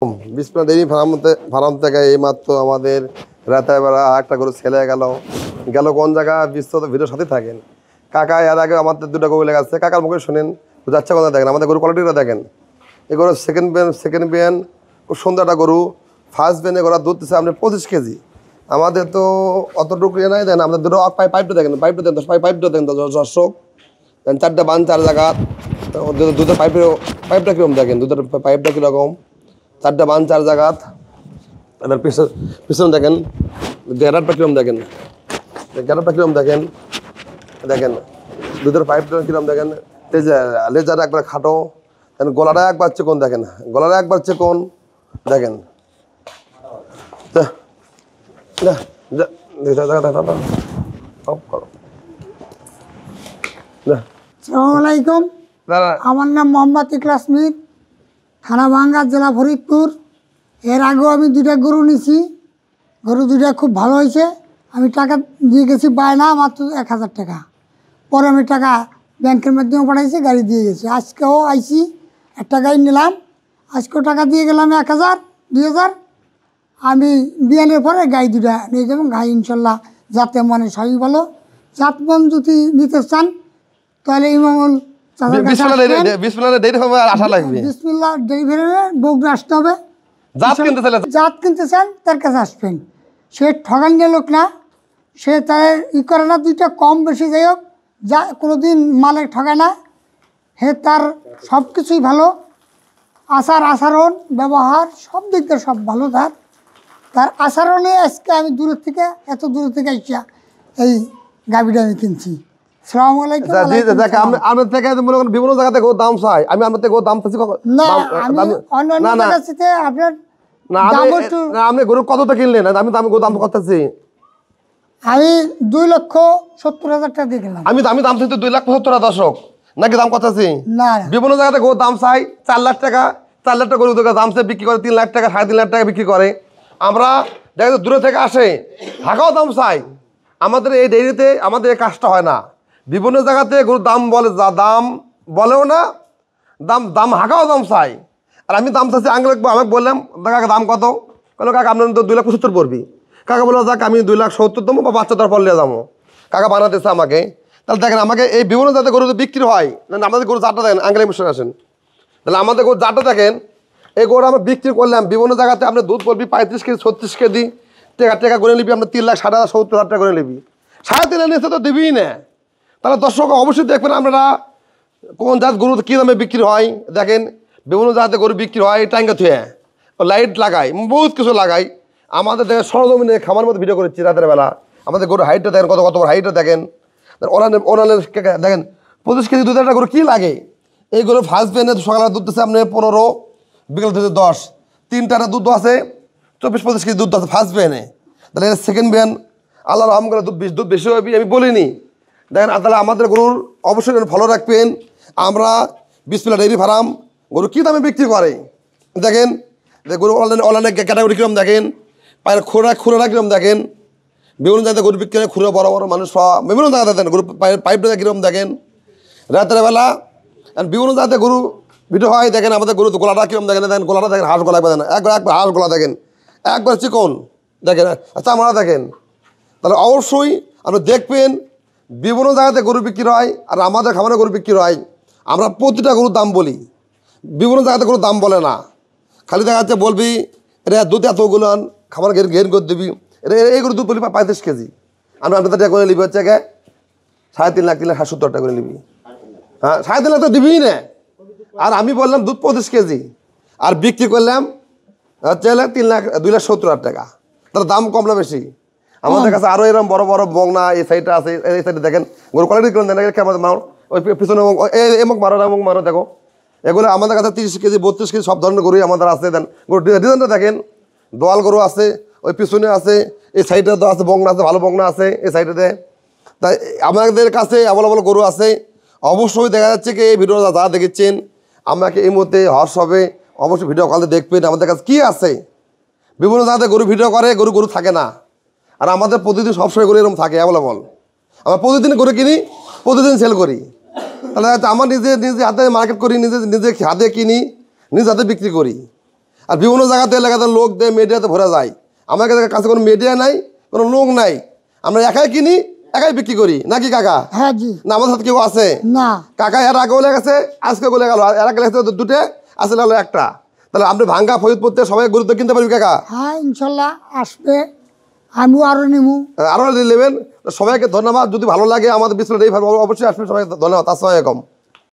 বিসমিল্লাহ dairy farm থেকে এইমাত্র আমাদের রাতের বেলা একটা গরু ছেলে গেল কোন জায়গা বিস্তৃত ভিডিওর সাথে থাকেন। কাকা এর আগে আমাদের দুটো গরু লেগে আসছে, কাকার মুখে শোনেন যাচ্ছে কথা দেখেন, আমাদের গরু কোয়ালিটিটা দেখেন। এই গরু সেকেন্ড বিয়ান খুব সুন্দর একটা গরু। ফার্স্ট বিয়ানে গরু দুধ দিচ্ছে আপনি 25 কেজি। আমাদের তো অতটুকু নাই দেন, আমাদের দুটো পাইপটা দেখেন, পাইপটা দেন দর্শক দেন। 4টা বান 4 জায়গা দুধের পাইপটা কীরকম দেখেন, দুধের পাইপটা কীরকম, 4টা বান 4 জায়গাত। এবার পিছনে দেখেন গ্যারাপটা কীরকম দেখেন, দেখেন দুধের পাইপটা কীরকম দেখেন। লেজার একবার খাটো, গলাটা একবার চিকন দেখেন, দেখেন। আসসালামাইকুম, আমার নাম মোহাম্মদ ইকলাস মির, থানা ভাঙ্গা, জেলা ফরিদপুর। এর আগেও আমি 2টা গরু নিছি, গরু 2টা খুব ভালো হয়েছে। আমি টাকা দিয়ে গেছি বায়না মাত্র 1000 টাকা, পরে আমি টাকা ব্যাংকের মাধ্যমে পাঠাইছি, গাড়ি দিয়ে গেছি। আজকেও আইছি, একটা গাড়ি নিলাম, আজকেও টাকা দিয়ে গেলাম 1000 2000। আমি বিয়ানের পরে গাড়ি 2টা নিয়ে যাবো। গাড়ি ইনশাল্লাহ যাতে মনে সবই ভালো। জাতমান যদি নিতে চান তাহলে ইমামুল বিসমিল্লাহ ডেলিভারি বগুড়া আসতে হবে। জাত কিনতে চান তার কাছে আসবেন। সে ঠগান্য লোক না, সে তার করে না, 2টা কম বেশি যাই হোক, যা কোনোদিন মালে ঠগায় না। হে তার সব কিছুই ভালো, আচরণ ব্যবহার সব দিক দিয়ে সব ভালো। তার আচরণে আজকে আমি এত দূর থেকে আসিয়া এই গাভিটা আমি কিনছি। বিভিন্ন জায়গাতে দাম চাই, আমি আপনার থেকে দাম চাইছি আপনি গরু কতটা কিনলেন? আমি দাম করতেছি, আমি 2,70,000 টাকা দিয়ে গেলাম। আমি দাম চাইছি 2,70,000 দর্শক, নাকি দাম করতেছি না। বিভিন্ন জায়গাতে গরুর দাম চাই 4 লাখ টাকা, 4 লাখ টাকা গরু দাম চাই বিক্রি করে 3 লাখ টাকা, 3.5 লাখ টাকা বিক্রি করে। আমরা দেখা দূরে থেকে আসে, ঢাকাও দাম চাই। আমাদের এই ডেইরিতে আমাদের এই কাজটা হয় না। বিভিন্ন জায়গাতে গরুর দাম বলে, দাম বলেও না, দাম হাঁকাও দাম চাই। আর আমি দাম চাচ্ছি আমাকে বললাম কাকা দাম কত, বললো কাকা আপনার তো 2,75,000 পড়বি। কাকা বললো যাক আমি 2,70,000 দেবো বা বাচ্চা তার পড়লে যাবো। কাকা বানাতেছে আমাকে। তাহলে দেখেন আমাকে এই বিভিন্ন জায়গাতে গরু বিক্রি হয় না, আমাদের গরু জাতটা দেখেন, আঙ্গেলে মিশন আসেন, তাহলে আমাদের গরু জাতটা দেখেন। এই গরু আমরা বিক্রি করলাম বিভিন্ন জায়গাতে, আপনি দুধ পড়বি 35 কেজি 36 কেজি, টাকা করে নিবি, আপনার 3,70,000 টাকা করে নিবি, 3.5 নিচে তো দিবিই না। তাহলে দর্শক অবশ্যই দেখবেন আপনারা কোন জাত গরু কী দামে বিক্রি হয়। দেখেন বিভিন্ন জাতে গরু বিক্রি হয় টাঙ্গা থুয়ে, লাইট লাগাই, বহুত কিছু লাগাই। আমাদের দেখেন সরজমিনে খামার মধ্যে ভিডিও করেছি রাতের বেলা, আমাদের গরু হাইটটা দেখেন, কত বড় হাইটটা দেখেন। ওনানের দেখেন 25 কেজি দুধ একটা গরু কী লাগে। এই গরু ফার্স্ট বিয়ানে সকালে দুধ দিচ্ছে আপনি 15, বিকেল থেকে 10, 3টার দুধ আছে 24-25 কেজি দুধ আছে ফার্স্ট বিয়ানে। তাহলে সেকেন্ড বিয়ান আল্লাহ রহম করে দুধ বেশি হবে আমি বলিনি। দেখেন তাহলে আমাদের গরুর অবশ্যই ফলো রাখবেন। আমরা বিসমিল্লাহ ডেইরি ফার্ম গরু কী দামে বিক্রি করে দেখেন। গরু অনলাইনে ক্যাটাগরি কীরকম দেখেন, পায়ের খুঁড়োটা কীরকম দেখেন। বিভিন্ন জায়গাতে গরু বিক্রি করে খুঁড়ো বড় বড় মানুষ বিভিন্ন জায়গাতে দেখেন গরু পাইপটা কীরকম দেখেন। রাতের বেলা বিভিন্ন জায়গাতে গরু ভিডিও হয় দেখেন, আমাদের গরু গলাটা কীরকম দেখেন, গলাটা দেখেন, হাঁস গলা দেখেন, একবার হাঁস গলা দেখেন, একবার চিকন দেখেন, চামড়া দেখেন। তাহলে অবশ্যই আপনি দেখবেন বিভিন্ন জায়গাতে গরু বিক্রি হয় আর আমাদের খামারে গরু বিক্রি হয়। আমরা প্রতিটা গরুর দাম বলি, বিভিন্ন জায়গাতে গরুর দাম বলে না। খালি দেখা যাচ্ছে বলবি এটা দুধ এতগুলো খামার ঘের করে দিবি, এই গরু দুধ বলবি 35 কেজি, আমি আপনাদের টাকা করে নিবি হচ্ছে 3.5 লাখ 3,70,000 টাকা করে নিবি। হ্যাঁ 3.5 লাখ তো দিবিই না। আর আমি বললাম দুধ 25 কেজি আর বিক্রি করলাম হচ্ছে 2,70,000 টাকা, তার দাম কম না বেশি? আমাদের কাছে আরও এরকম বড় বড় বগনা এই সাইডটা আছে, এই সাইডে দেখেন গরু কোয়ালিটি কেমন দেখেন, কেমন মারো ওই পিছনে এমক মারো দেখো। এগুলো আমাদের কাছে 30 কেজি 32 কেজি সব ধরনের গরুই আমাদের আছে। দেন গরু ডিজাইনটা দেখেন, দোয়াল গরু আছে, ওই পিছনে আছে, এই সাইডে তো আছে বগনা আছে, ভালো বগনা আছে এই সাইডেতে। তাই আমাদের কাছে অ্যাভেলেবল গরু আছে। অবশ্যই দেখা যাচ্ছে কি এই ভিডিওটা যারা দেখেছেন আমাকে এই মুহূর্তে হর্ষ হবে, অবশ্যই ভিডিও কলে দেখবেন আমাদের কাছে কী আছে। বিভিন্ন জায়গাতে গরু ভিডিও করে, গরু থাকে না। আর আমাদের প্রতিদিন সবসময় গরু এরকম থাকে অ্যাভেলেবল। আমরা প্রতিদিন গরু কিনি, প্রতিদিন সেল করি। তাহলে আমার নিজে হাতে মার্কেট করি, নিজে হাতে কিনি, নিজে হাতে বিক্রি করি। আর বিভিন্ন জায়গাতে এলাকাতে লোক দেয়, মিডিয়াতে ভরে যায়। আমার কাছে কোনো মিডিয়া নাই, কোনো লোক নাই, আমরা একাই কিনি একাই বিক্রি করি নাকি কাকা? হ্যাঁ জি। না আমাদের সাথে কেউ আছে না কাকা? এর আগে বলে গেছে, আজকে বলে গেল, এর আগে গেছে দুটো, আসলে হলো একটা। তাহলে আপনি ভাঙ্গা ফরিদপুরতে সবাই গুরুত্ব কিনতে পারবি কাকা? হ্যাঁ ইনশাল্লাহ আসবে, আমিও আরও নেবো। আরও নেবেন। সবাইকে ধন্যবাদ। যদি ভালো লাগে আমাদের বিশ্লেষণ এইভাবে অবশ্যই আসবেন। সবাইকে ধন্যবাদ। আসসালামু আলাইকুম।